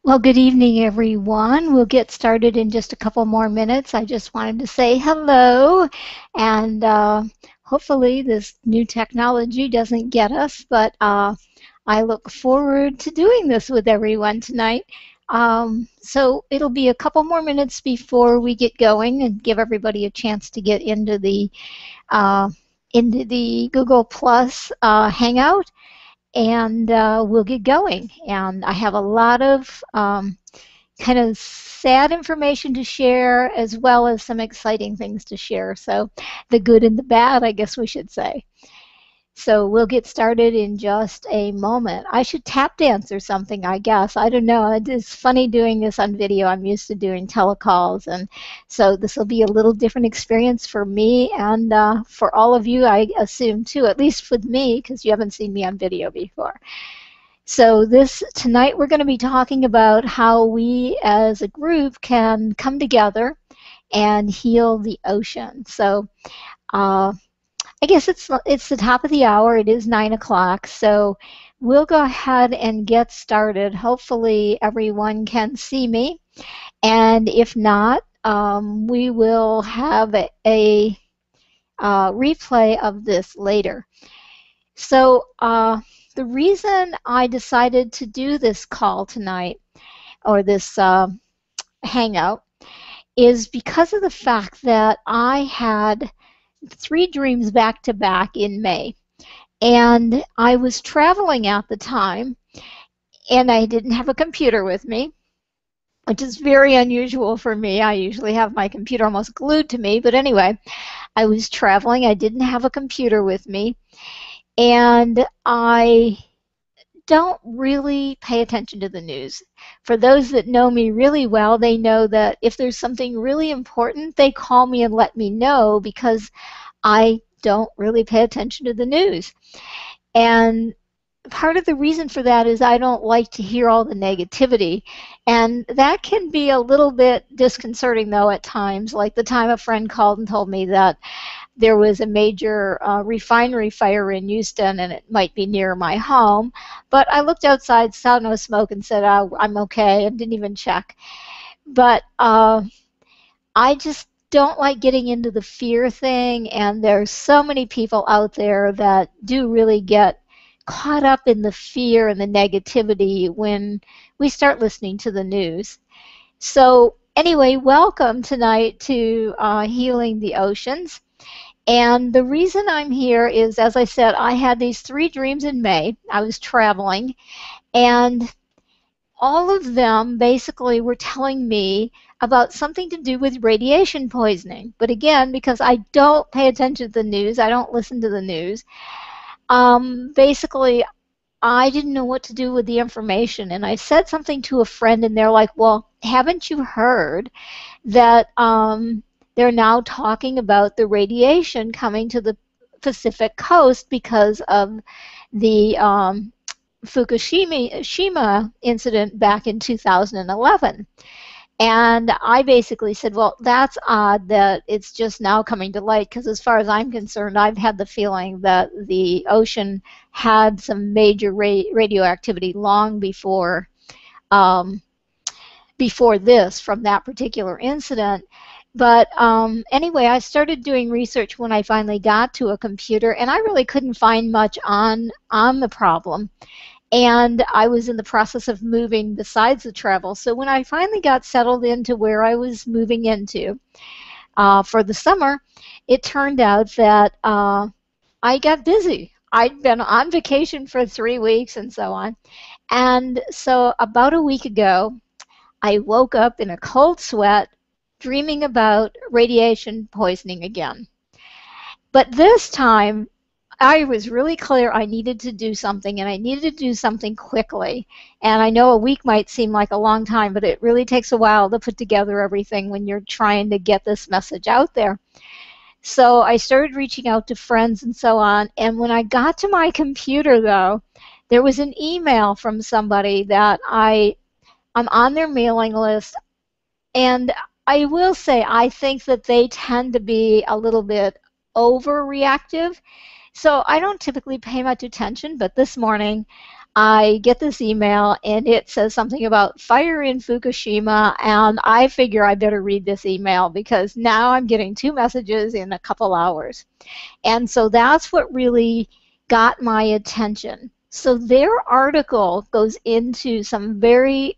Well, good evening, everyone. We'll get started in just a couple more minutes. I just wanted to say hello, and hopefully this new technology doesn't get us, but I look forward to doing this with everyone tonight. So it'll be a couple more minutes before we get going and give everybody a chance to get uh, into the Google Plus Hangout, and we'll get going. And I have a lot of kind of sad information to share as well as some exciting things to share. So the good and the bad, I guess we should say. So we'll get started in just a moment. I should tap dance or something, I guess. I don't know. It's funny doing this on video. I'm used to doing telecalls, and so this will be a little different experience for me and for all of you, I assume, too, at least with me, because you haven't seen me on video before. So tonight we're going to be talking about how we as a group can come together and heal the ocean. So I guess it's the top of the hour. It is 9 o'clock. So we'll go ahead and get started. Hopefully everyone can see me. And if not, we will have a replay of this later. So the reason I decided to do this call tonight, or this hangout, is because of the fact that I had 3 dreams back to back in May. And I was traveling at the time, and I didn't have a computer with me, which is very unusual for me. I usually have my computer almost glued to me. But anyway, I was traveling. I didn't have a computer with me. And I don't really pay attention to the news. For those that know me really well, they know that if there's something really important, they call me and let me know, because I don't really pay attention to the news. And part of the reason for that is I don't like to hear all the negativity. And that can be a little bit disconcerting, though, at times. Like the time a friend called and told me that there was a major refinery fire in Houston, and it might be near my home. But I looked outside, saw no smoke, and said, oh, I'm okay, and didn't even check. But I just don't like getting into the fear thing, and there's so many people out there that do really get caught up in the fear and the negativity when we start listening to the news. So anyway, welcome tonight to Healing the Oceans. And the reason I'm here is, as I said, I had these 3 dreams in May. I was traveling, and all of them basically were telling me about something to do with radiation poisoning. But again, because I don't pay attention to the news, I don't listen to the news, basically I didn't know what to do with the information. And I said something to a friend, and they're like, well, haven't you heard that they're now talking about the radiation coming to the Pacific coast because of the Fukushima incident back in 2011. And I basically said, well, that's odd that it's just now coming to light, because as far as I'm concerned, I've had the feeling that the ocean had some major radioactivity long before this, from that particular incident. But anyway, I started doing research when I finally got to a computer, and I really couldn't find much on the problem. And I was in the process of moving besides the travel. So when I finally got settled into where I was moving into for the summer, it turned out that I got busy. I'd been on vacation for 3 weeks and so on. And so about a week ago, I woke up in a cold sweat, dreaming about radiation poisoning again. But this time, I was really clear I needed to do something, and I needed to do something quickly. And I know a week might seem like a long time, but it really takes a while to put together everything when you're trying to get this message out there. So I started reaching out to friends and so on. And when I got to my computer, though, there was an email from somebody that I'm on their mailing list. And I will say, I think that they tend to be a little bit overreactive. So I don't typically pay much attention, but this morning I get this email and it says something about fire in Fukushima, and I figure I better read this email because now I'm getting 2 messages in a couple hours. And so that's what really got my attention. So their article goes into some very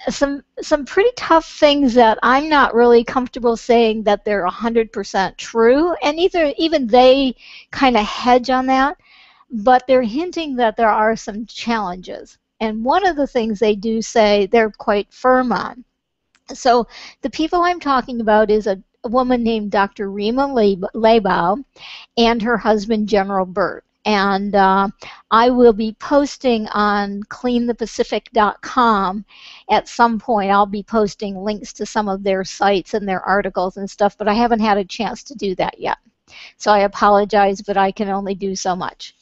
some pretty tough things that I'm not really comfortable saying that they're 100% true, and even they kind of hedge on that, but they're hinting that there are some challenges. And one of the things they do say they're quite firm on. So the people I'm talking about is a woman named Dr. Rima Leibau and her husband, General Burt. And I will be posting on cleanthepacific.com at some point. I'll be posting links to some of their sites and their articles and stuff, but I haven't had a chance to do that yet. So I apologize, but I can only do so much.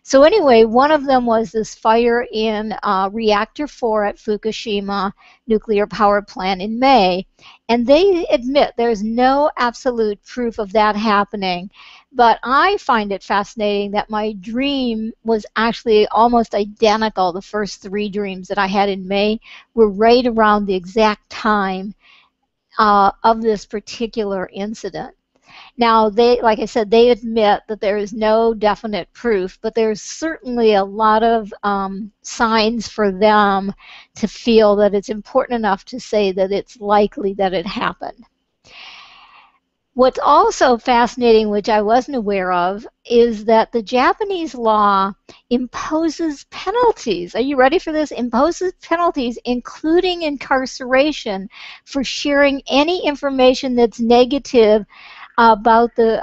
So anyway, one of them was this fire in Reactor 4 at Fukushima nuclear power plant in May. And they admit there's no absolute proof of that happening. But I find it fascinating that my dream was actually almost identical. The first 3 dreams that I had in May were right around the exact time of this particular incident. Now, like I said, they admit that there is no definite proof, but there's certainly a lot of signs for them to feel that it's important enough to say that it's likely that it happened. What's also fascinating, which I wasn't aware of, is that the Japanese law imposes penalties. Are you ready for this? Imposes penalties, including incarceration, for sharing any information that's negative about the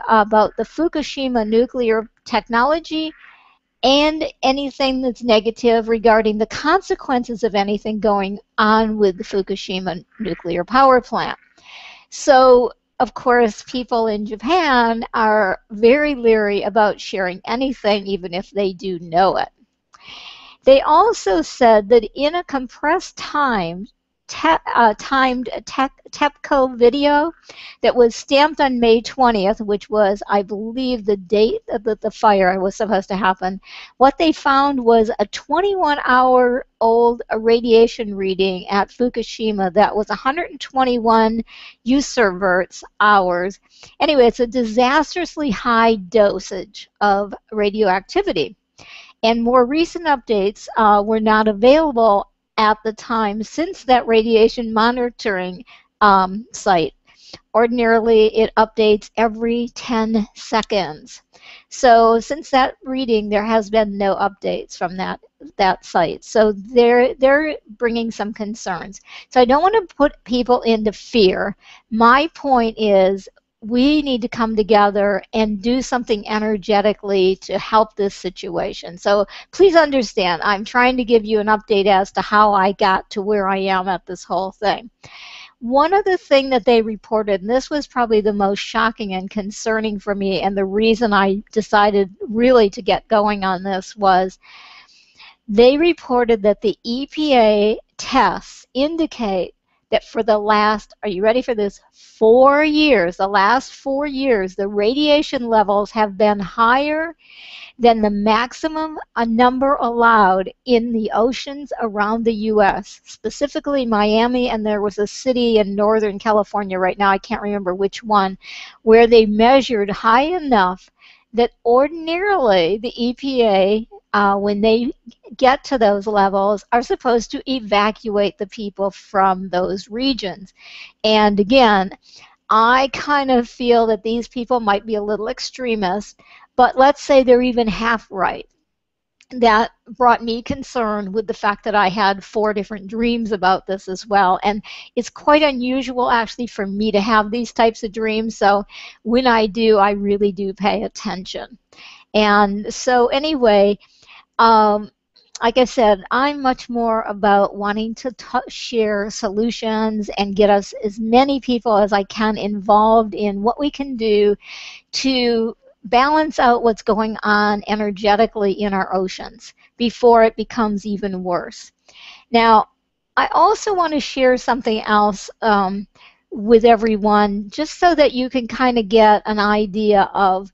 Fukushima nuclear technology and anything that's negative regarding the consequences of anything going on with the Fukushima nuclear power plant. So, of course, people in Japan are very leery about sharing anything, even if they do know it. They also said that in a compressed time, timed TEPCO video that was stamped on May 20th, which was, I believe, the date that the fire was supposed to happen. What they found was a 21-hour-old radiation reading at Fukushima that was 121 U-Serverts hours. Anyway, it's a disastrously high dosage of radioactivity. And more recent updates were not available at the time since that radiation monitoring site. Ordinarily, it updates every 10 seconds. So since that reading, there has been no updates from that site. So they're bringing some concerns. So I don't want to put people into fear. My point is, we need to come together and do something energetically to help this situation. So please understand, I'm trying to give you an update as to how I got to where I am at this whole thing. One other thing that they reported, and this was probably the most shocking and concerning for me, and the reason I decided really to get going on this, was they reported that the EPA tests indicate that for the last, are you ready for this, 4 years, the last 4 years, the radiation levels have been higher than the maximum number allowed in the oceans around the U.S., specifically Miami, and there was a city in Northern California right now, I can't remember which one, where they measured high enough that ordinarily the EPA, when they get to those levels, are supposed to evacuate the people from those regions. And again, I kind of feel that these people might be a little extremist, but let's say they're even half right. That brought me concern with the fact that I had 4 different dreams about this as well. And it's quite unusual actually for me to have these types of dreams. So when I do, I really do pay attention. And so anyway, like I said, I'm much more about wanting to share solutions and get us as many people as I can involved in what we can do to balance out what's going on energetically in our oceans before it becomes even worse. Now, I also want to share something else with everyone, just so that you can kind of get an idea of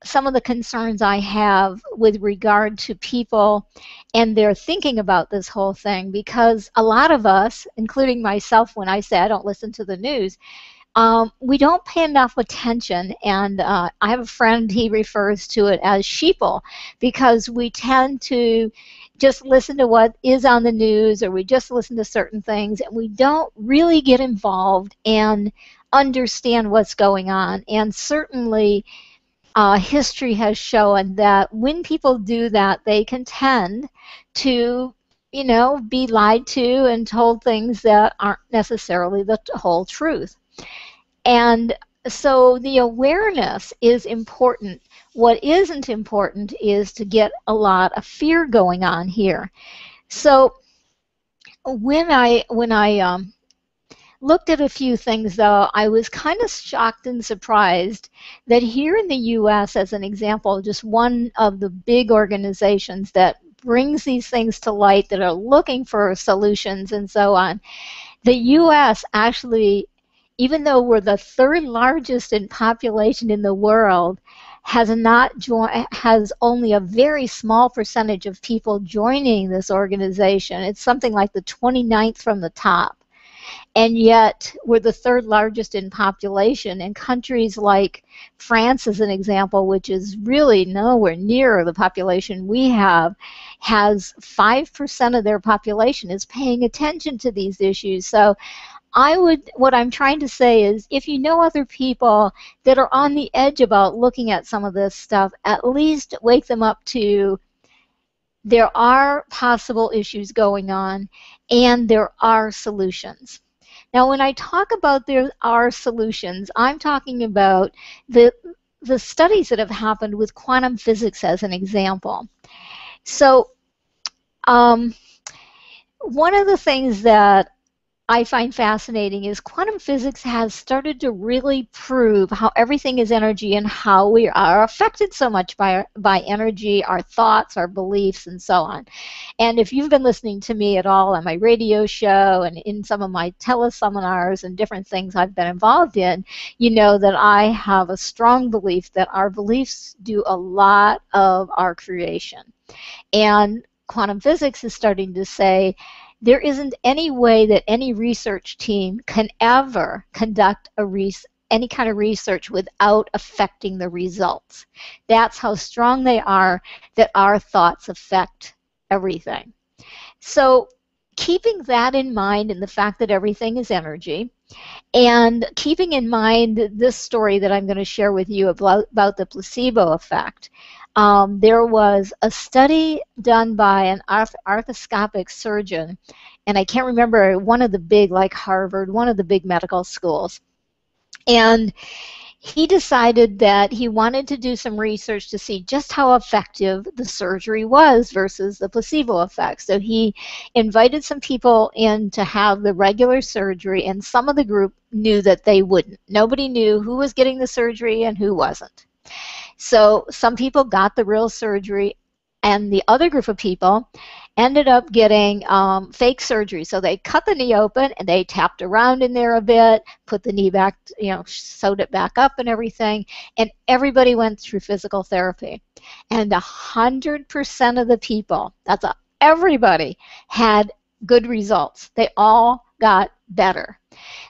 some of the concerns I have with regard to people and their thinking about this whole thing, because a lot of us, including myself when I say I don't listen to the news, we don't pay enough attention, and I have a friend, he refers to it as sheeple, because we tend to just listen to what is on the news, or we just listen to certain things, and we don't really get involved and understand what's going on. And certainly history has shown that when people do that, they can tend to, be lied to and told things that aren't necessarily the whole truth. And so the awareness is important. What isn't important is to get a lot of fear going on here. So when I looked at a few things, though, I was kind of shocked and surprised that here in the U.S., as an example, just one of the big organizations that brings these things to light, that are looking for solutions and so on, the U.S. actually, even though we're the third largest in population in the world, has only a very small percentage of people joining this organization. It's something like the 29th from the top. And yet we're the third largest in population, and countries like France, as an example, which is really nowhere near the population we have, has 5% of their population is paying attention to these issues. So what I'm trying to say is, if you know other people that are on the edge about looking at some of this stuff, at least wake them up to there are possible issues going on and there are solutions. Now, when I talk about there are solutions, I'm talking about the studies that have happened with quantum physics as an example. So one of the things that I find fascinating is quantum physics has started to really prove how everything is energy and how we are affected so much by energy, our thoughts, our beliefs, and so on. And if you've been listening to me at all on my radio show and in some of my teleseminars and different things I've been involved in, you know that I have a strong belief that our beliefs do a lot of our creation. And quantum physics is starting to say there isn't any way that any research team can ever conduct any kind of research without affecting the results. That's how strong they are, that our thoughts affect everything. So keeping that in mind, and the fact that everything is energy, and keeping in mind this story that I'm going to share with you about the placebo effect, there was a study done by an arthroscopic surgeon, and I can't remember, one of the big, like Harvard, one of the big medical schools. And he decided that he wanted to do some research to see just how effective the surgery was versus the placebo effect. So he invited some people in to have the regular surgery, and some of the group knew that they wouldn't. Nobody knew who was getting the surgery and who wasn't. So some people got the real surgery, and the other group of people ended up getting fake surgery. So they cut the knee open and they tapped around in there a bit, put the knee back, sewed it back up and everything, and everybody went through physical therapy. And 100% of the people, everybody, had good results. They all got better.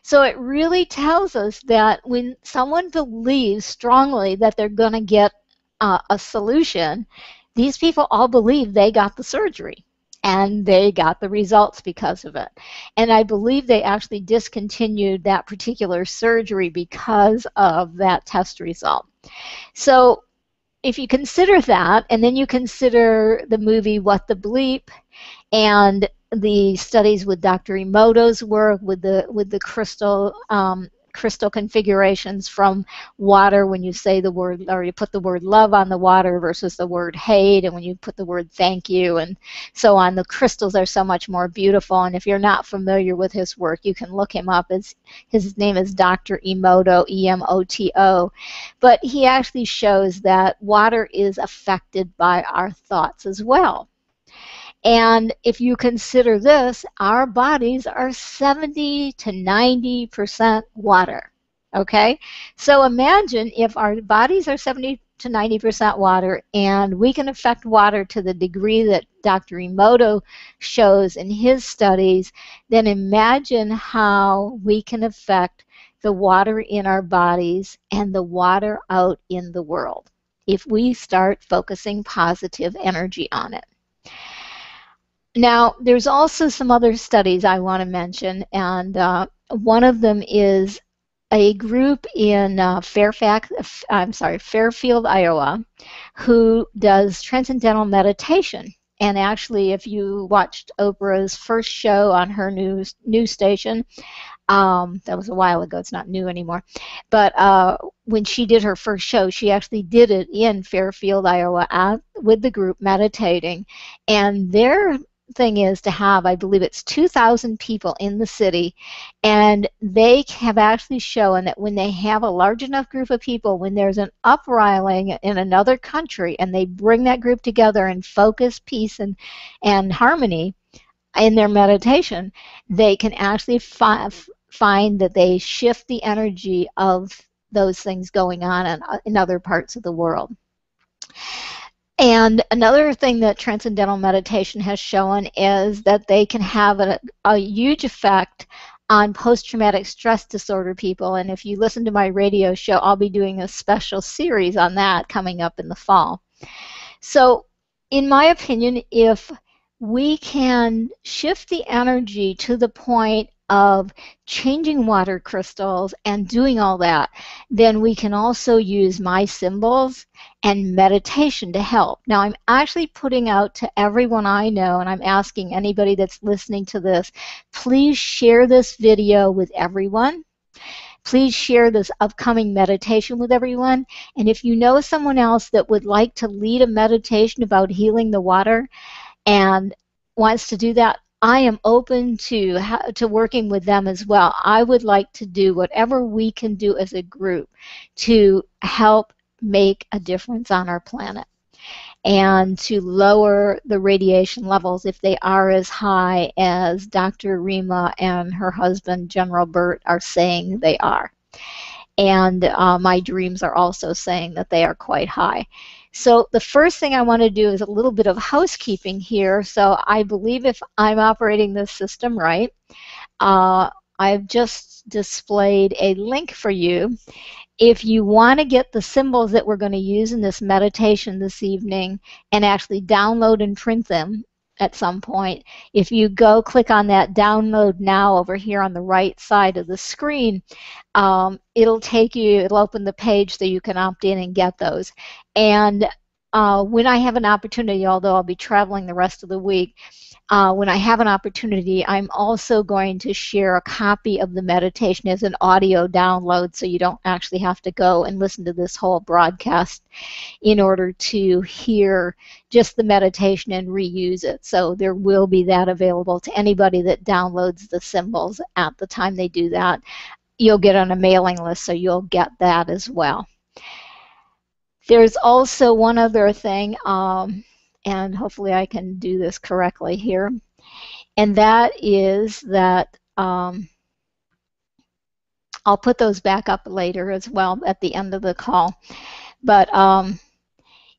So it really tells us that when someone believes strongly that they're going to get a solution, these people all believe they got the surgery and they got the results because of it. And I believe they actually discontinued that particular surgery because of that test result. So if you consider that, and then you consider the movie What the Bleep, and the studies with Dr. Emoto's work with the crystal configurations from water, when you say the word, or you put the word love on the water versus the word hate, and when you put the word thank you and so on, the crystals are so much more beautiful. And if you're not familiar with his work, you can look him up. His name is Dr. Emoto, E-M-O-T-O. But he actually shows that water is affected by our thoughts as well. And if you consider this, our bodies are 70 to 90% water. Okay? So imagine if our bodies are 70 to 90% water, and we can affect water to the degree that Dr. Emoto shows in his studies, then imagine how we can affect the water in our bodies and the water out in the world if we start focusing positive energy on it. Now, there's also some other studies I want to mention, and one of them is a group in Fairfield, Iowa, who does transcendental meditation. And actually, if you watched Oprah's first show on her news station, that was a while ago. It's not new anymore. But when she did her first show, she actually did it in Fairfield, Iowa, with the group meditating. And their thing is to have, I believe it's 2,000 people in the city, and they have actually shown that when they have a large enough group of people, when there's an uprising in another country, and they bring that group together and focus peace and harmony in their meditation, they can actually find that they shift the energy of those things going on in other parts of the world. And another thing that transcendental meditation has shown is that they can have a huge effect on post-traumatic stress disorder people. And if you listen to my radio show, I'll be doing a special series on that coming up in the fall. So, in my opinion, if we can shift the energy to the point of changing water crystals and doing all that, then we can also use my symbols and meditation to help. Now, I'm actually putting out to everyone I know, and I'm asking anybody that's listening to this, please share this video with everyone. Please share this upcoming meditation with everyone. And if you know someone else that would like to lead a meditation about healing the water and wants to do that, I am open to working with them as well. I would like to do whatever we can do as a group to help make a difference on our planet and to lower the radiation levels if they are as high as Dr. Rima and her husband, General Burt, are saying they are. And my dreams are also saying that they are quite high. So the first thing I want to do is a little bit of housekeeping here. So I believe if I'm operating this system right, I've just displayed a link for you. If you want to get the symbols that we're going to use in this meditation this evening and actually download and print them at some point, if you go click on that download now over here on the right side of the screen, it'll open the page so you can opt in and get those. And when I have an opportunity, although I'll be traveling the rest of the week, when I have an opportunity, I'm also going to share a copy of the meditation as an audio download so you don't actually have to go and listen to this whole broadcast in order to hear just the meditation and reuse it. So there will be that available to anybody that downloads the symbols at the time they do that. You'll get on a mailing list, so you'll get that as well. There's also one other thing, and hopefully I can do this correctly here, and that is that I'll put those back up later as well at the end of the call. But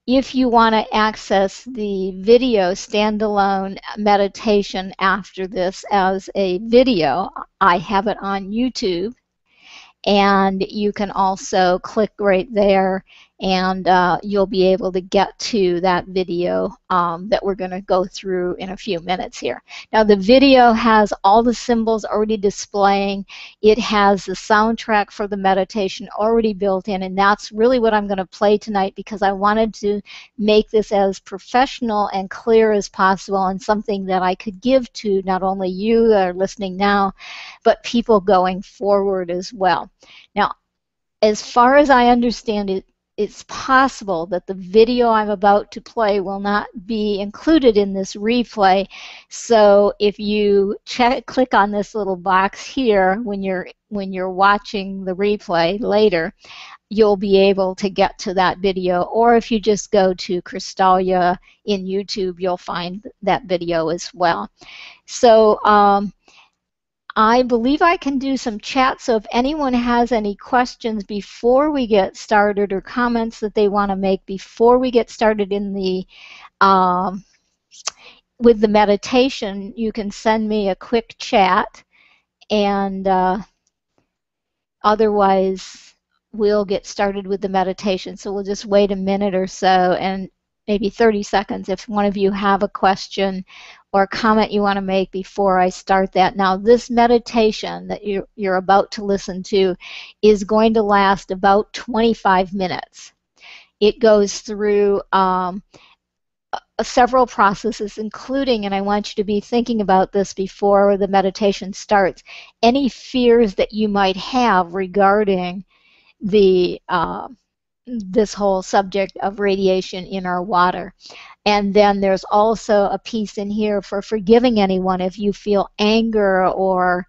if you want to access the video standalone meditation after this as a video, I have it on YouTube. And you can also click right there and you'll be able to get to that video that we're going to go through in a few minutes here. Now the video has all the symbols already displaying. It has the soundtrack for the meditation already built in, and that's really what I'm going to play tonight because I wanted to make this as professional and clear as possible and something that I could give to not only you that are listening now, but people going forward as well. Now, as far as I understand it, it's possible that the video I'm about to play will not be included in this replay. So if you click on this little box here when you're watching the replay later, you'll be able to get to that video. Or if you just go to Krystalya in YouTube, you'll find that video as well. So I believe I can do some chat, so if anyone has any questions before we get started or comments that they want to make before we get started in the um, with the meditation, you can send me a quick chat, and otherwise we'll get started with the meditation. So we'll just wait a minute or so, and maybe 30 seconds if one of you have a question or comment you want to make before I start that. Now, this meditation that you're about to listen to is going to last about 25 minutes. It goes through several processes, including, and I want you to be thinking about this before the meditation starts, any fears that you might have regarding the this whole subject of radiation in our water. And then there's also a piece in here for forgiving anyone if you feel anger or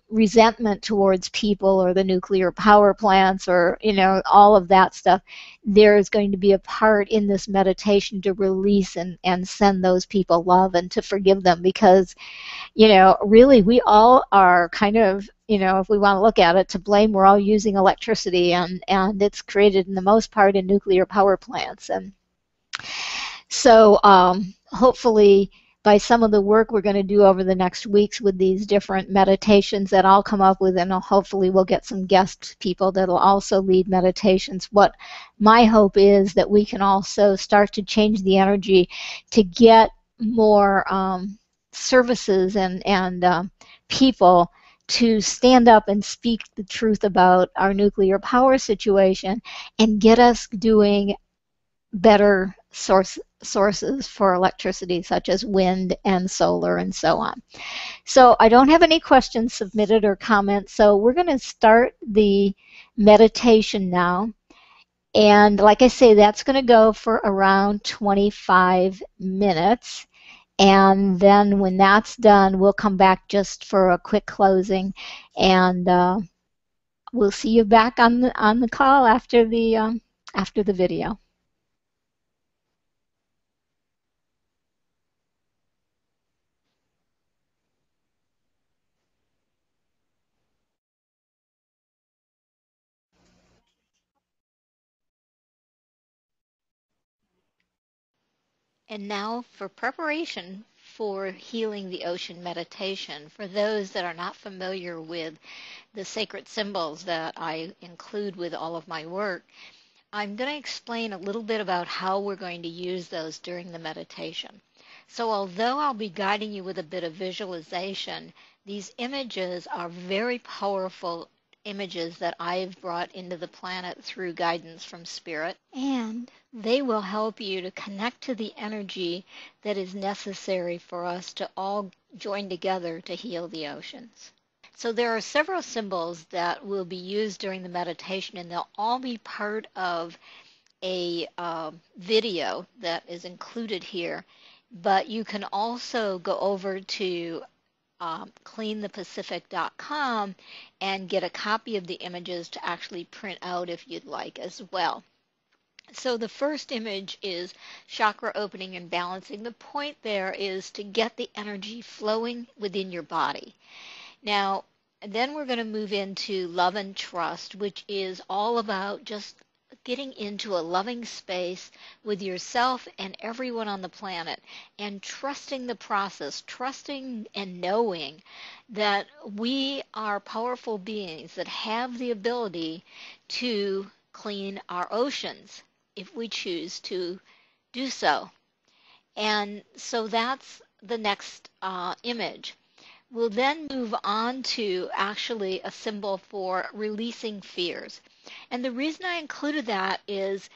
resentment towards people or the nuclear power plants, or all of that stuff. There's going to be a part in this meditation to release and send those people love and to forgive them, because really we all are kind of, if we want to look at it, to blame. We're all using electricity, and it's created in the most part in nuclear power plants. And so hopefully by some of the work we're going to do over the next weeks with these different meditations that I'll come up with, and hopefully we'll get some guest people that'll also lead meditations. What my hope is that we can also start to change the energy to get more services and people to stand up and speak the truth about our nuclear power situation and get us doing better sources for electricity, such as wind and solar and so on. So I don't have any questions submitted or comments, so we're going to start the meditation now. And like I say, that's going to go for around 25 minutes. And then when that's done, we'll come back just for a quick closing, and we'll see you back on the call after the video. And now for preparation for healing the ocean meditation. For those that are not familiar with the sacred symbols that I include with all of my work, I'm going to explain a little bit about how we're going to use those during the meditation. So although I'll be guiding you with a bit of visualization, these images are very powerful images that I've brought into the planet through guidance from Spirit, and they will help you to connect to the energy that is necessary for us to all join together to heal the oceans. So there are several symbols that will be used during the meditation, and they'll all be part of a video that is included here. But you can also go over to cleanthepacific.com and get a copy of the images to actually print out if you'd like as well. So the first image is chakra opening and balancing. The point there is to get the energy flowing within your body. Now, then we're going to move into love and trust, which is all about just getting into a loving space with yourself and everyone on the planet, and trusting the process, trusting and knowing that we are powerful beings that have the ability to clean our oceans if we choose to do so. And so that's the next image. We'll then move on to actually a symbol for releasing fears. And the reason I included that is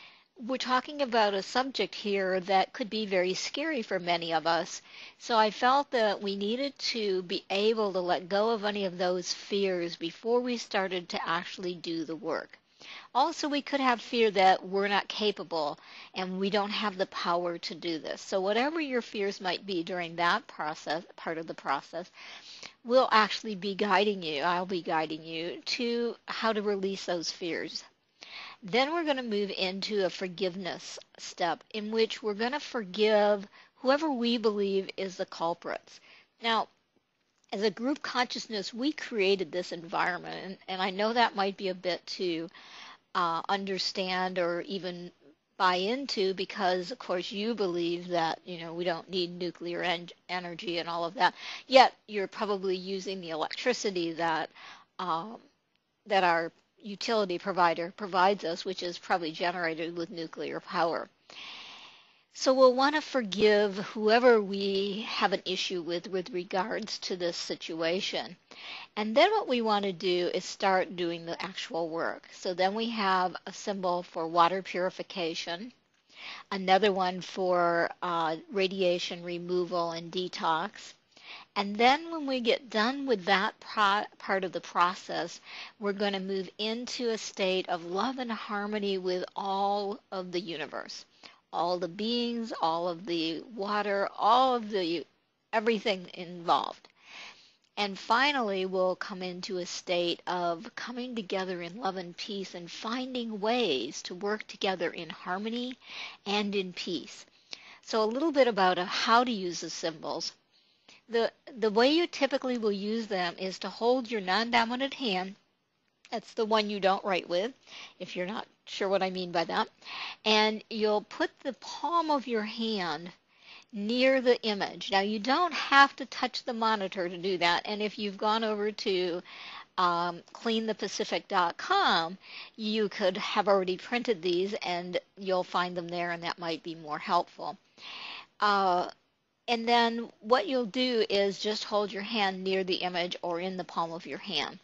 we're talking about a subject here that could be very scary for many of us. So I felt that we needed to be able to let go of any of those fears before we started to actually do the work. Also, we could have fear that we're not capable and we don't have the power to do this. So whatever your fears might be during that process, part of the process, we'll actually be guiding you, I'll be guiding you to how to release those fears. Then we're going to move into a forgiveness step in which we're going to forgive whoever we believe is the culprits. Now, As a group consciousness, we created this environment, and I know that might be a bit to understand or even buy into, because of course you believe that we don't need nuclear energy and all of that, yet you're probably using the electricity that that our utility provider provides us, which is probably generated with nuclear power. So we'll want to forgive whoever we have an issue with regards to this situation. And then what we want to do is start doing the actual work. So then we have a symbol for water purification, another one for radiation removal and detox. And then when we get done with that part of the process, we're going to move into a state of love and harmony with all of the universe, all the beings, all of the water, all of the everything involved. And finally, we'll come into a state of coming together in love and peace and finding ways to work together in harmony and in peace. So a little bit about how to use the symbols. The way you typically will use them is to hold your non-dominant hand. That's the one you don't write with, if you're not sure what I mean by that. And you'll put the palm of your hand near the image. Now, you don't have to touch the monitor to do that. And if you've gone over to cleanthepacific.com, you could have already printed these, and you'll find them there, and that might be more helpful. And then what you'll do is just hold your hand near the image or in the palm of your hand.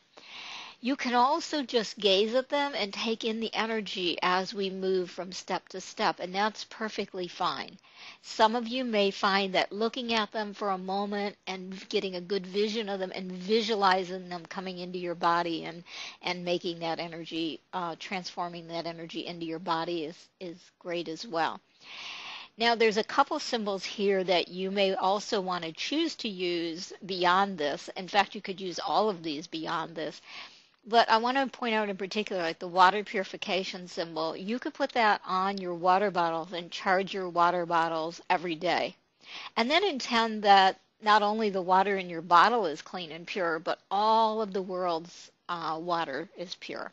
You can also just gaze at them and take in the energy as we move from step to step, and that's perfectly fine. Some of you may find that looking at them for a moment and getting a good vision of them and visualizing them coming into your body and making that energy, transforming that energy into your body is great as well. Now, there's a couple symbols here that you may also want to choose to use beyond this. In fact, you could use all of these beyond this. But I want to point out in particular, like the water purification symbol, you could put that on your water bottles and charge your water bottles every day. And then intend that not only the water in your bottle is clean and pure, but all of the world's water is pure.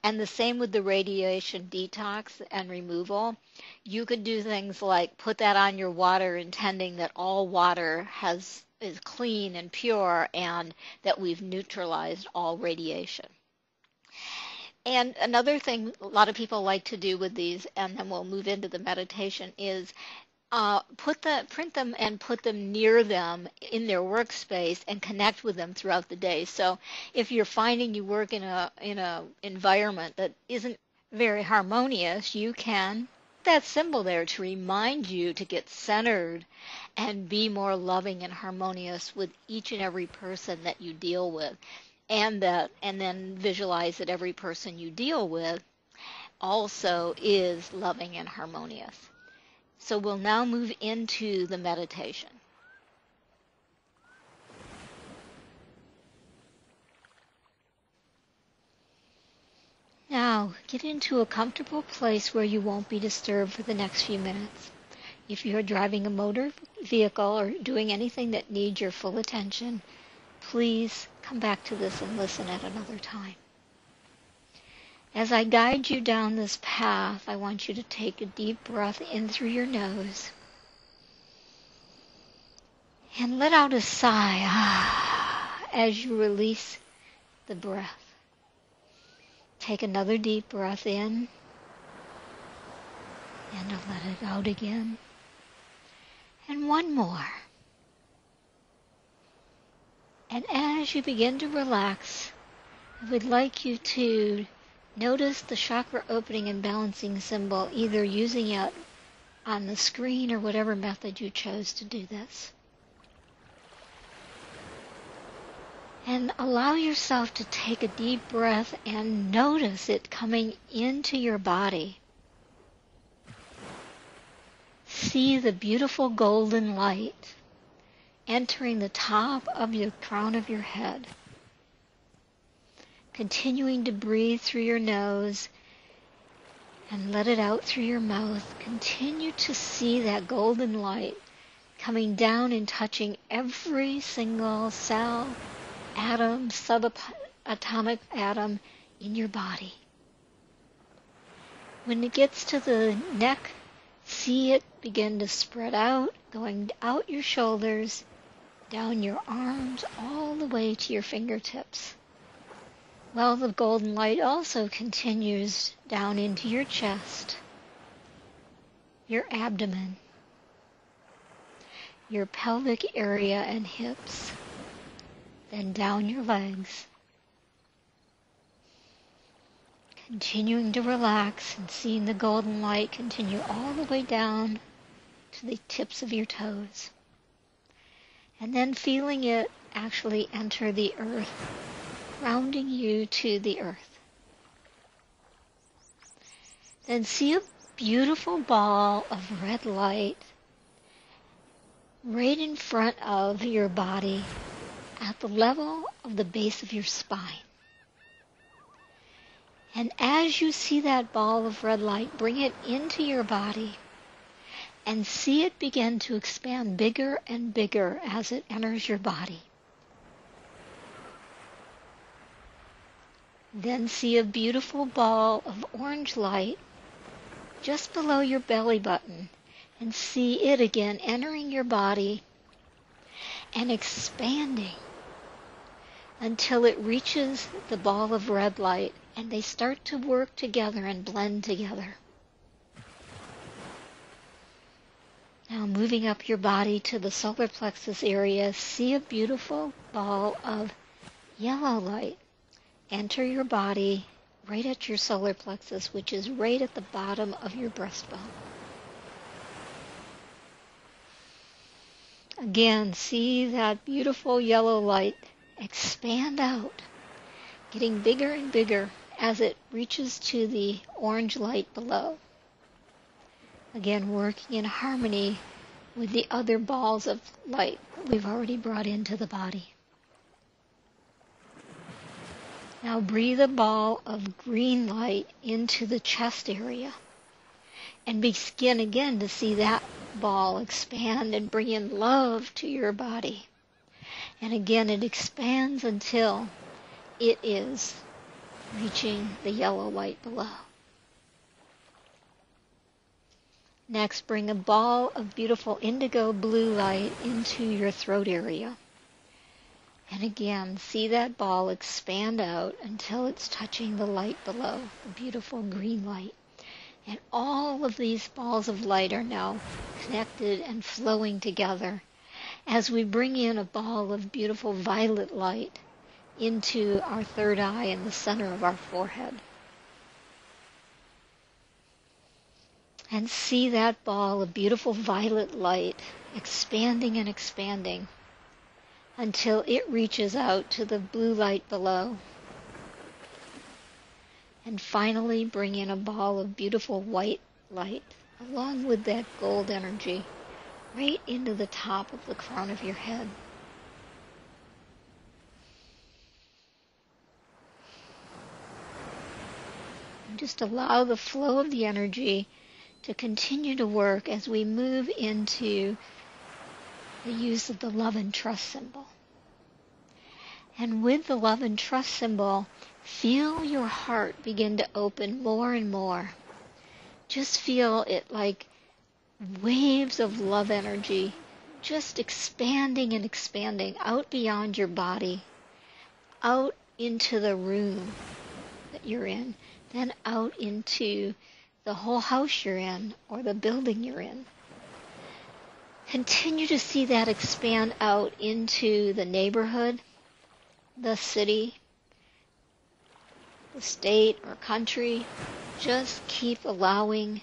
And the same with the radiation detox and removal. You could do things like put that on your water, intending that all water is clean and pure, and that we've neutralized all radiation. And another thing a lot of people like to do with these, and then we'll move into the meditation, is print them and put them near them in their workspace and connect with them throughout the day. So if you're finding you work in a environment that isn't very harmonious, you can put that symbol there to remind you to get centered and be more loving and harmonious with each and every person that you deal with, and then visualize that every person you deal with also is loving and harmonious. So we'll now move into the meditation. Now, get into a comfortable place where you won't be disturbed for the next few minutes. If you're driving a motor vehicle or doing anything that needs your full attention, please come back to this and listen at another time. As I guide you down this path, I want you to take a deep breath in through your nose and let out a sigh as you release the breath. Take another deep breath in and let it out again. And one more. And as you begin to relax, I would like you to notice the chakra opening and balancing symbol, either using it on the screen or whatever method you chose to do this. And allow yourself to take a deep breath and notice it coming into your body. See the beautiful golden light entering the top of the crown of your head. Continuing to breathe through your nose and let it out through your mouth. Continue to see that golden light coming down and touching every single cell, atom, subatomic atom in your body. When it gets to the neck, see it begin to spread out, going out your shoulders, down your arms, all the way to your fingertips. Well, the golden light also continues down into your chest, your abdomen, your pelvic area and hips, then down your legs. Continuing to relax and seeing the golden light continue all the way down to the tips of your toes. And then feeling it actually enter the earth, grounding you to the earth. Then see a beautiful ball of red light right in front of your body at the level of the base of your spine. And as you see that ball of red light, bring it into your body and see it begin to expand bigger and bigger as it enters your body. Then see a beautiful ball of orange light just below your belly button, and see it again entering your body and expanding until it reaches the ball of red light and they start to work together and blend together. Now moving up your body to the solar plexus area, see a beautiful ball of yellow light enter your body right at your solar plexus, which is right at the bottom of your breastbone. Again, see that beautiful yellow light expand out, getting bigger and bigger as it reaches to the orange light below. Again, working in harmony with the other balls of light that we've already brought into the body. Now breathe a ball of green light into the chest area and begin again to see that ball expand and bring in love to your body. And again, it expands until it is reaching the yellow light below. Next, bring a ball of beautiful indigo blue light into your throat area. And again, see that ball expand out until it's touching the light below, the beautiful green light. And all of these balls of light are now connected and flowing together as we bring in a ball of beautiful violet light into our third eye in the center of our forehead. And see that ball of beautiful violet light expanding and expanding until it reaches out to the blue light below. And finally bring in a ball of beautiful white light along with that gold energy right into the top of the crown of your head. And just allow the flow of the energy to continue to work as we move into the use of the love and trust symbol. And with the love and trust symbol, feel your heart begin to open more and more. Just feel it like waves of love energy just expanding and expanding out beyond your body, out into the room that you're in, then out into the whole house you're in or the building you're in. Continue to see that expand out into the neighborhood, the city, the state or country. Just keep allowing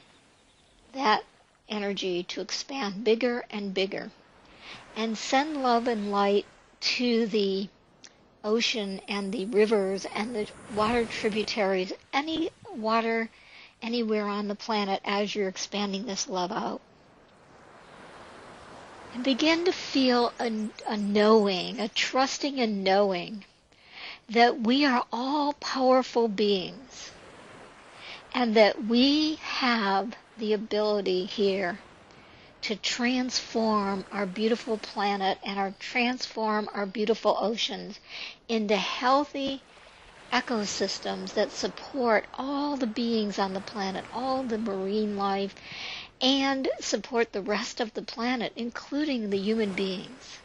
that energy to expand bigger and bigger. And send love and light to the ocean and the rivers and the water tributaries, any water anywhere on the planet as you're expanding this love out. And begin to feel a knowing, a trusting and knowing that we are all powerful beings and that we have the ability here to transform our beautiful planet and transform our beautiful oceans into healthy ecosystems that support all the beings on the planet, all the marine life, and support the rest of the planet, including the human beings.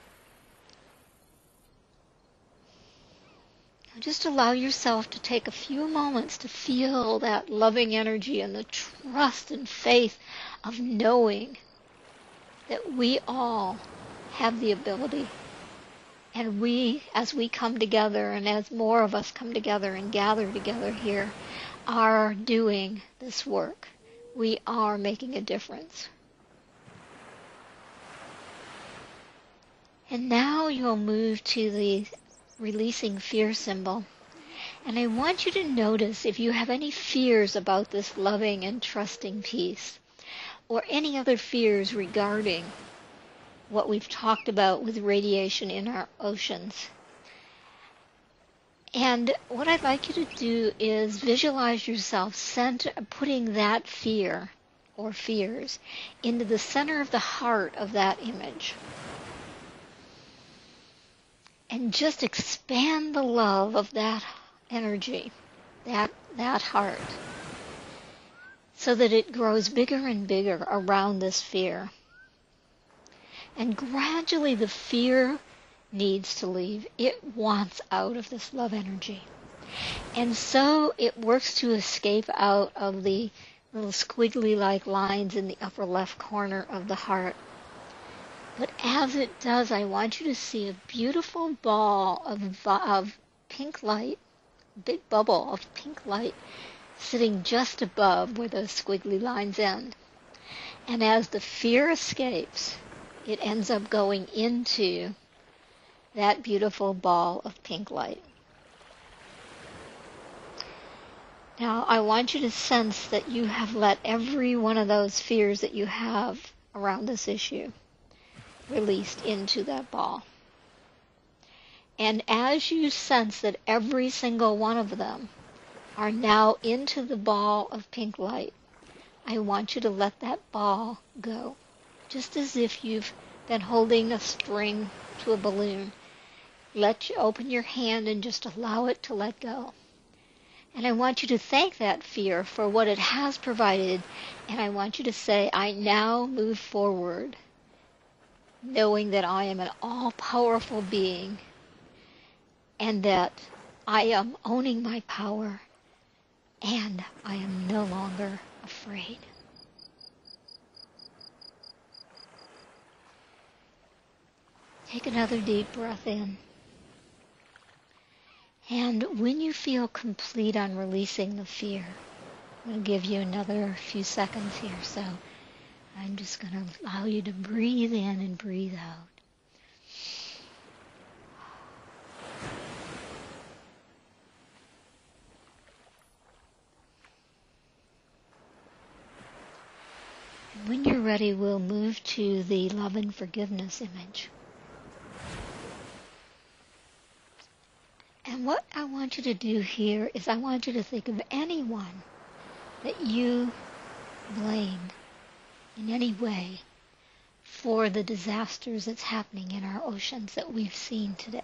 Just allow yourself to take a few moments to feel that loving energy and the trust and faith of knowing that we all have the ability. And we, as we come together and as more of us come together and gather together here, are doing this work. We are making a difference. And now you'll move to the releasing fear symbol. And I want you to notice if you have any fears about this loving and trusting peace, or any other fears regarding what we've talked about with radiation in our oceans. And what I'd like you to do is visualize yourself putting that fear or fears into the center of the heart of that image. And just expand the love of that energy, that heart, so that it grows bigger and bigger around this fear. And gradually the fear needs to leave. It wants out of this love energy. And so it works to escape out of the little squiggly-like lines in the upper left corner of the heart. But as it does, I want you to see a beautiful ball of pink light, big bubble of pink light, sitting just above where those squiggly lines end. And as the fear escapes, it ends up going into that beautiful ball of pink light. Now, I want you to sense that you have let every one of those fears that you have around this issue released into that ball. And as you sense that every single one of them are now into the ball of pink light, I want you to let that ball go, just as if you've been holding a string to a balloon. Open your hand and just allow it to let go. And I want you to thank that fear for what it has provided, and I want you to say, I now move forward, knowing that I am an all-powerful being, and that I am owning my power, and I am no longer afraid. Take another deep breath in. And when you feel complete on releasing the fear, I'm going to give you another few seconds here, so I'm just going to allow you to breathe in and breathe out. And when you're ready, we'll move to the love and forgiveness image. And what I want you to do here is I want you to think of anyone that you blame in any way for the disasters that's happening in our oceans that we've seen today,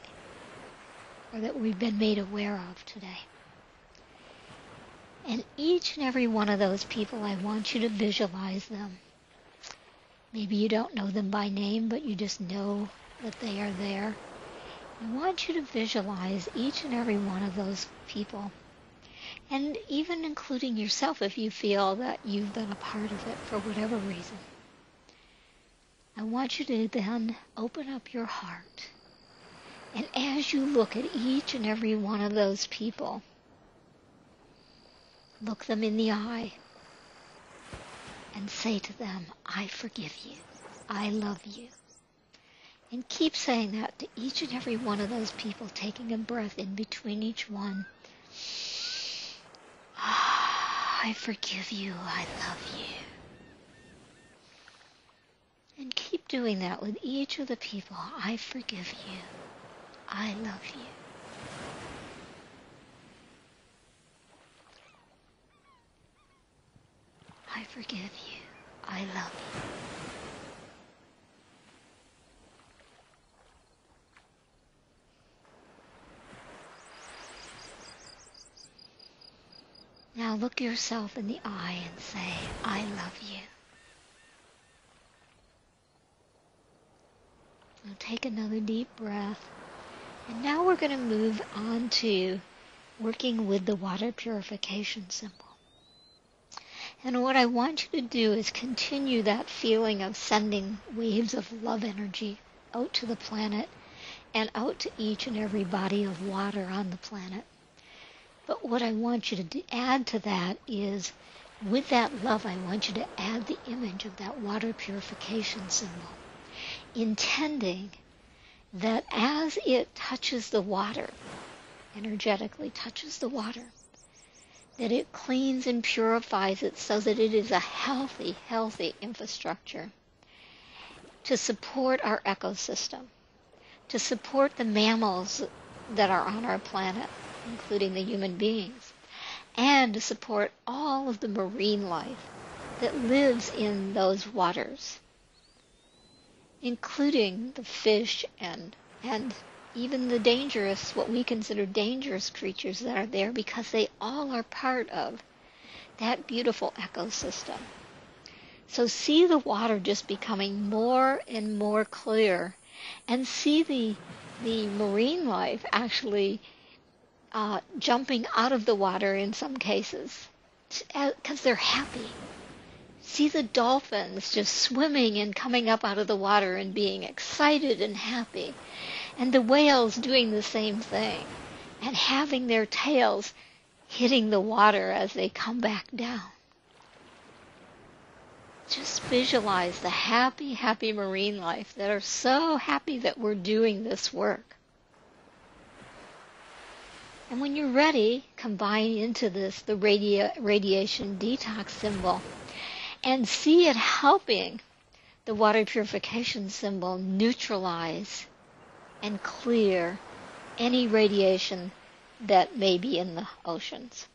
or that we've been made aware of today. And each and every one of those people, I want you to visualize them. Maybe you don't know them by name, but you just know that they are there. I want you to visualize each and every one of those people, and even including yourself if you feel that you've been a part of it for whatever reason. I want you to then open up your heart, and as you look at each and every one of those people, look them in the eye and say to them, I forgive you, I love you. And keep saying that to each and every one of those people, taking a breath in between each one. I forgive you, I love you. And keep doing that with each of the people. I forgive you, I love you. I forgive you, I love you. Now look yourself in the eye and say, I love you. Now take another deep breath. And now we're going to move on to working with the water purification symbol. And what I want you to do is continue that feeling of sending waves of love energy out to the planet and out to each and every body of water on the planet. But what I want you to add to that is, with that love, I want you to add the image of that water purification symbol, intending that as it touches the water, energetically touches the water, that it cleans and purifies it so that it is a healthy, healthy infrastructure to support our ecosystem, to support the mammals that are on our planet, including the human beings, and to support all of the marine life that lives in those waters, including the fish and even the dangerous, what we consider dangerous creatures that are there, because they all are part of that beautiful ecosystem. So see the water just becoming more and more clear, and see the marine life actually jumping out of the water in some cases because they're happy. See the dolphins just swimming and coming up out of the water and being excited and happy. And the whales doing the same thing and having their tails hitting the water as they come back down. Just visualize the happy, happy marine life that are so happy that we're doing this work. And when you're ready, combine into this the radiation detox symbol and see it helping the water purification symbol neutralize and clear any radiation that may be in the oceans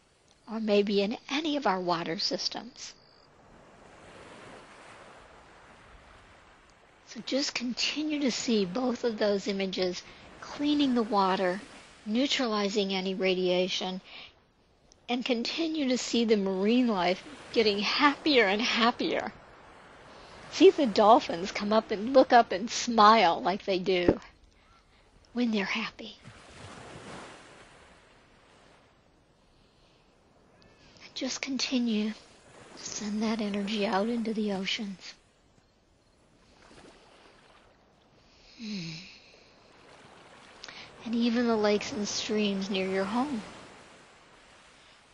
or maybe in any of our water systems. So just continue to see both of those images cleaning the water, neutralizing any radiation, and continue to see the marine life getting happier and happier. See the dolphins come up and look up and smile like they do when they're happy. Just continue to send that energy out into the oceans. And even the lakes and streams near your home,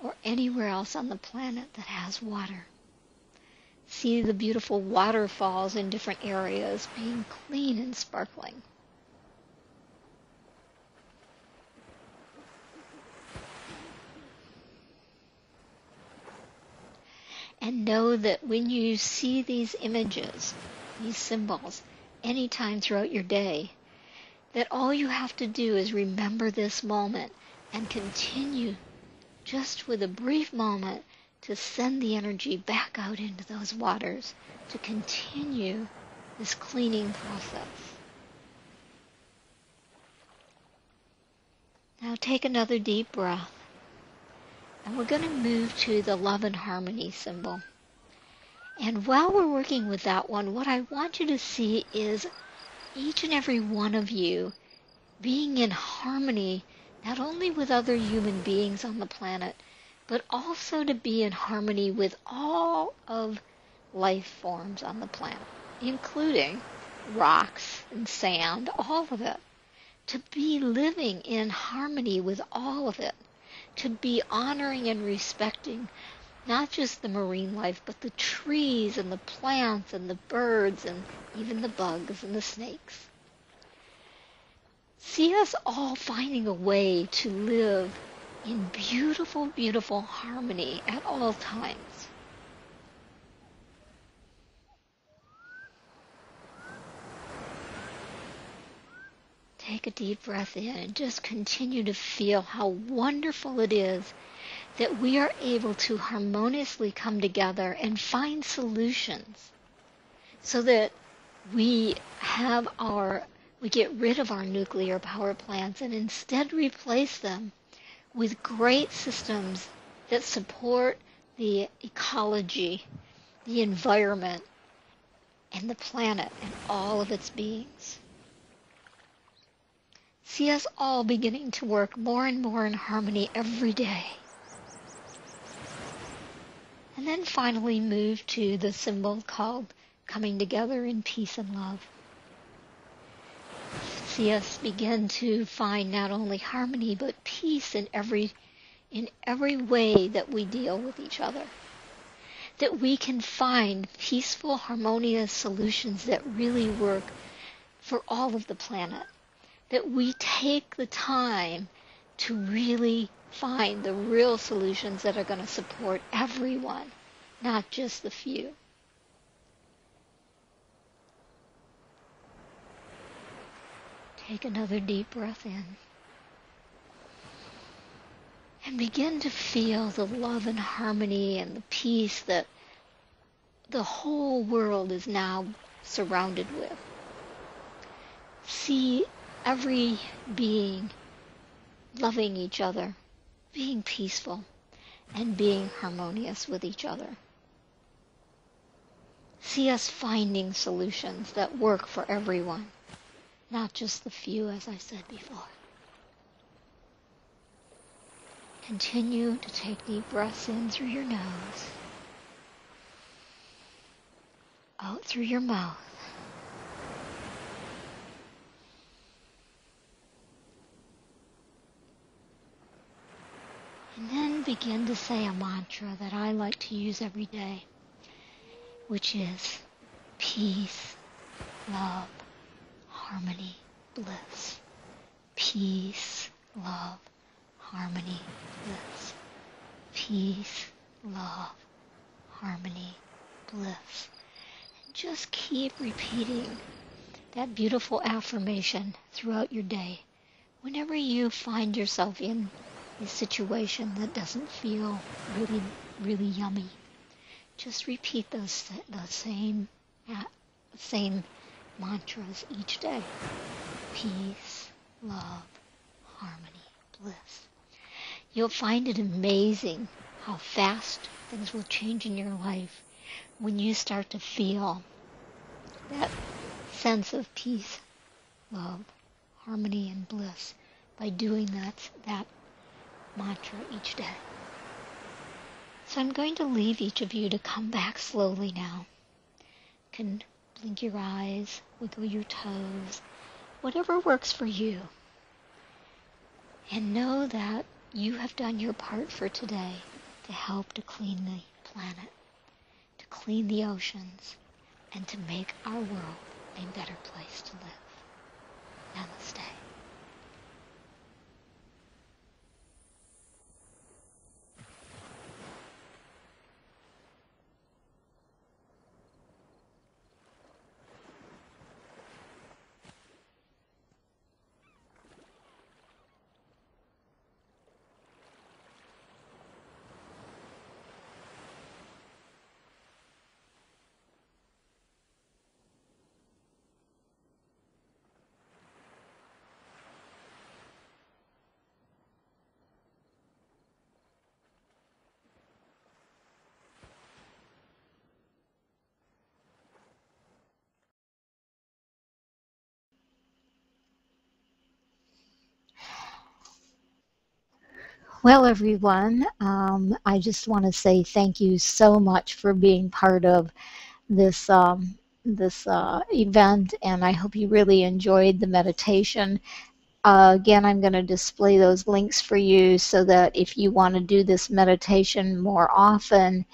or anywhere else on the planet that has water. See the beautiful waterfalls in different areas being clean and sparkling. And know that when you see these images, these symbols, anytime throughout your day, that all you have to do is remember this moment and continue just with a brief moment to send the energy back out into those waters to continue this cleaning process. Now take another deep breath. And we're going to move to the love and harmony symbol. And while we're working with that one, what I want you to see is each and every one of you being in harmony, not only with other human beings on the planet, but also to be in harmony with all of life forms on the planet, including rocks and sand, all of it. To be living in harmony with all of it. To be honoring and respecting not just the marine life, but the trees and the plants and the birds and even the bugs and the snakes. See us all finding a way to live in beautiful, beautiful harmony at all times. Take a deep breath in and just continue to feel how wonderful it is that we are able to harmoniously come together and find solutions so that we get rid of our nuclear power plants and instead replace them with great systems that support the ecology, the environment, and the planet and all of its beings. See us all beginning to work more and more in harmony every day. And then finally move to the symbol called coming together in peace and love. See us begin to find not only harmony but peace in every way that we deal with each other. That we can find peaceful, harmonious solutions that really work for all of the planet. That we take the time to really find the real solutions that are going to support everyone, not just the few. Take another deep breath in. And begin to feel the love and harmony and the peace that the whole world is now surrounded with. See every being loving each other, being peaceful, and being harmonious with each other. See us finding solutions that work for everyone, not just the few, as I said before. Continue to take deep breaths in through your nose, out through your mouth. And then begin to say a mantra that I like to use every day, which is peace, love, harmony, bliss. Peace, love, harmony, bliss. Peace, love, harmony, bliss. And just keep repeating that beautiful affirmation throughout your day. Whenever you find yourself in a situation that doesn't feel really, really yummy, just repeat those same mantras each day. Peace, love, harmony, bliss. You'll find it amazing how fast things will change in your life when you start to feel that sense of peace, love, harmony, and bliss by doing that mantra each day. So I'm going to leave each of you to come back slowly now. You can blink your eyes, wiggle your toes, whatever works for you. And know that you have done your part for today to help to clean the planet, to clean the oceans, and to make our world a better place to live. Namaste. Well, everyone, I just want to say thank you so much for being part of this event, and I hope you really enjoyed the meditation. Again, I'm going to display those links for you so that if you want to do this meditation more often,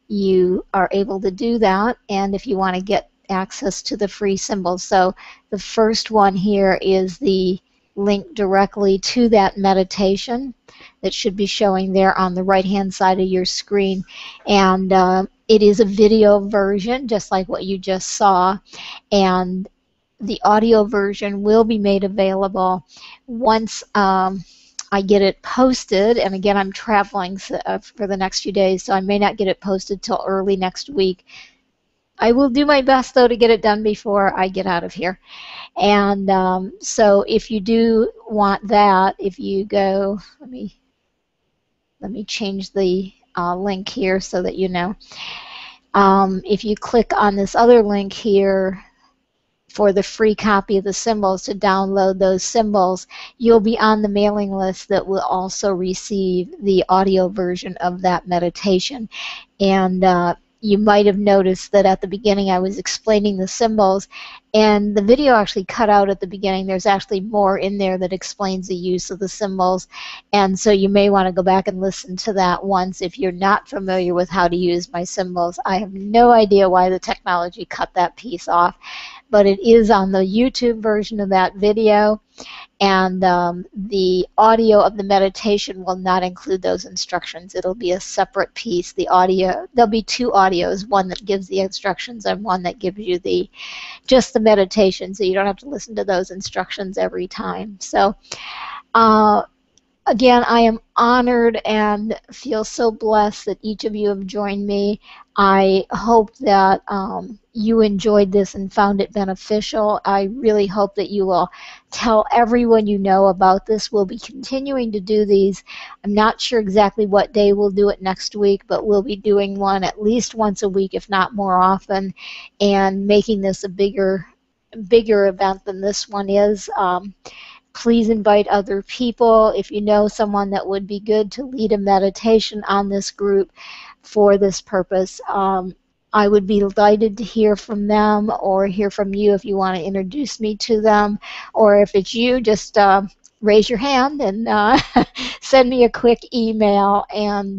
you are able to do that. And if you want to get access to the free symbols. So the first one here is the link directly to that meditation that should be showing there on the right hand side of your screen. And it is a video version, just like what you just saw. And the audio version will be made available once I get it posted. And again, I'm traveling for the next few days, so I may not get it posted till early next week. I will do my best, though, to get it done before I get out of here. And so if you do want that, if you go, let me let me change the link here so that you know. If you click on this other link here for the free copy of the symbols to download those symbols, you'll be on the mailing list that will also receive the audio version of that meditation. And you might have noticed that at the beginning I was explaining the symbols, and the video actually cut out at the beginning. There's actually more in there that explains the use of the symbols, and so you may want to go back and listen to that once if you're not familiar with how to use my symbols. I have no idea why the technology cut that piece off, but it is on the YouTube version of that video, and the audio of the meditation will not include those instructions. It'll be a separate piece. The audio, there'll be two audios, one that gives the instructions and one that gives you the just the meditation, so you don't have to listen to those instructions every time. So uh, again, I am honored and feel so blessed that each of you have joined me. I hope that you enjoyed this and found it beneficial. I really hope that you will tell everyone you know about this. We'll be continuing to do these. I'm not sure exactly what day we'll do it next week, but we'll be doing one at least once a week, if not more often, and making this a bigger event than this one is. Please invite other people. If you know someone that would be good to lead a meditation on this group for this purpose, I would be delighted to hear from them or hear from you if you want to introduce me to them. Or if it's you, just raise your hand and send me a quick email. And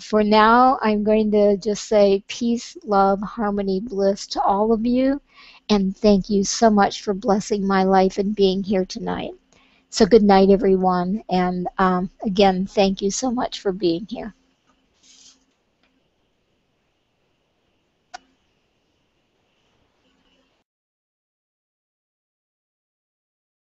for now, I'm going to just say peace, love, harmony, bliss to all of you. And thank you so much for blessing my life and being here tonight. So good night, everyone. And again, thank you so much for being here.